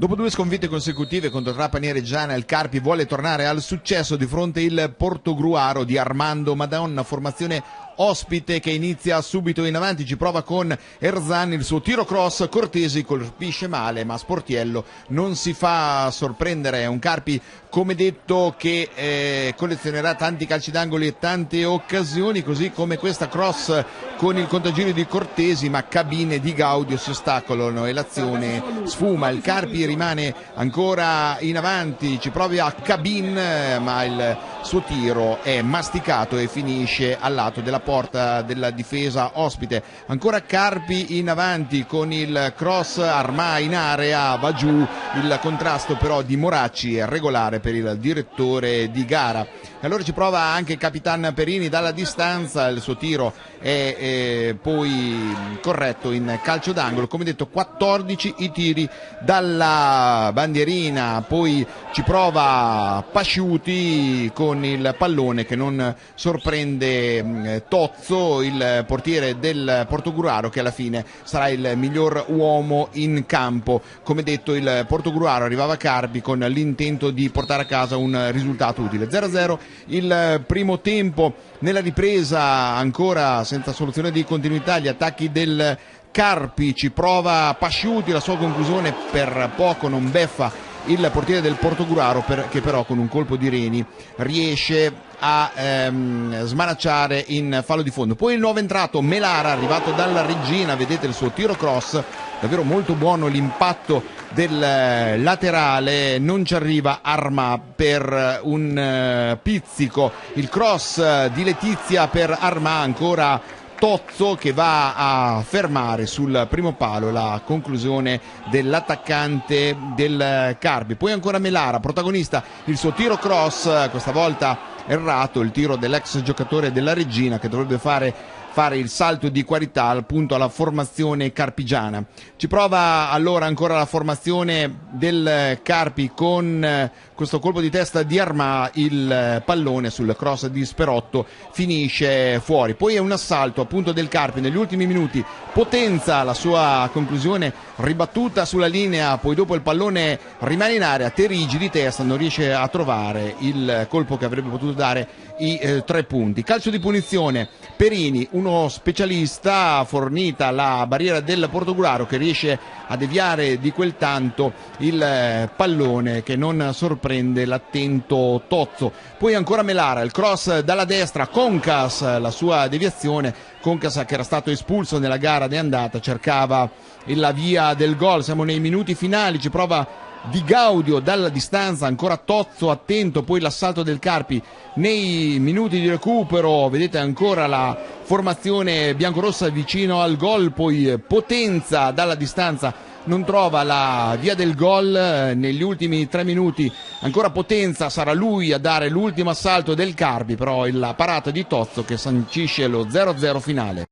Dopo due sconfitte consecutive contro Trapani e Reggiana, il Carpi vuole tornare al successo di fronte al Portogruaro di Armando Madonna, formazione ospite che inizia subito in avanti, ci prova con Erzan, il suo tiro cross, Cortesi colpisce male ma Sportiello non si fa sorprendere. È un Carpi, come detto, che collezionerà tanti calci d'angolo e tante occasioni, così come questa cross con il contagiro di Cortesi, ma Cabine di Gaudio si ostacolano e l'azione sfuma. Il Carpi rimane ancora in avanti, ci prova a Cabin ma il suo tiro è masticato e finisce al lato della porta della difesa ospite. Ancora Carpi in avanti con il cross, Armà in area, va giù, il contrasto però di Moracci è regolare per il direttore di gara. Allora ci prova anche Capitan Perini dalla distanza, il suo tiro è poi corretto in calcio d'angolo. Come detto, 14 i tiri dalla bandierina, poi ci prova Pasciuti con il pallone che non sorprende Tozzo, il portiere del Portogruaro, che alla fine sarà il miglior uomo in campo. Come detto, il Portogruaro arrivava a Carpi con l'intento di portare a casa un risultato utile. 0-0 il primo tempo. Nella ripresa ancora senza soluzione di continuità gli attacchi del Carpi, ci prova Pasciuti, la sua conclusione per poco non beffa il portiere del Portogruaro, che però con un colpo di reni riesce a smanacciare in fallo di fondo. Poi il nuovo entrato Melara, arrivato dalla Regina, vedete il suo tiro cross, davvero molto buono l'impatto del laterale, non ci arriva Armà per un pizzico. Il cross di Letizia per Armà, ancora Tozzo che va a fermare sul primo palo la conclusione dell'attaccante del Carpi. Poi ancora Melara, protagonista, il suo tiro cross, questa volta errato, il tiro dell'ex giocatore della Regina che dovrebbe fare il salto di qualità appunto alla formazione carpigiana. Ci prova allora ancora la formazione del Carpi con questo colpo di testa di Armà, il pallone sul cross di Sperotto finisce fuori. Poi è un assalto appunto del Carpi negli ultimi minuti, Potenza, la sua conclusione ribattuta sulla linea, poi dopo il pallone rimane in area, Terigi di testa non riesce a trovare il colpo che avrebbe potuto dare i 3 punti. Calcio di punizione, Perini, uno specialista, fornita la barriera del Portogruaro che riesce a deviare di quel tanto il pallone che non sorprende l'attento Tozzo. Poi ancora Melara, il cross dalla destra, Concas, la sua deviazione, Concas che era stato espulso nella gara di andata, cercava la via del gol. Siamo nei minuti finali, ci prova Di Gaudio dalla distanza, ancora Tozzo attento, poi l'assalto del Carpi nei minuti di recupero, vedete ancora la formazione biancorossa vicino al gol, poi Potenza dalla distanza non trova la via del gol negli ultimi 3 minuti, ancora Potenza, sarà lui a dare l'ultimo assalto del Carpi, però la parata di Tozzo che sancisce lo 0-0 finale.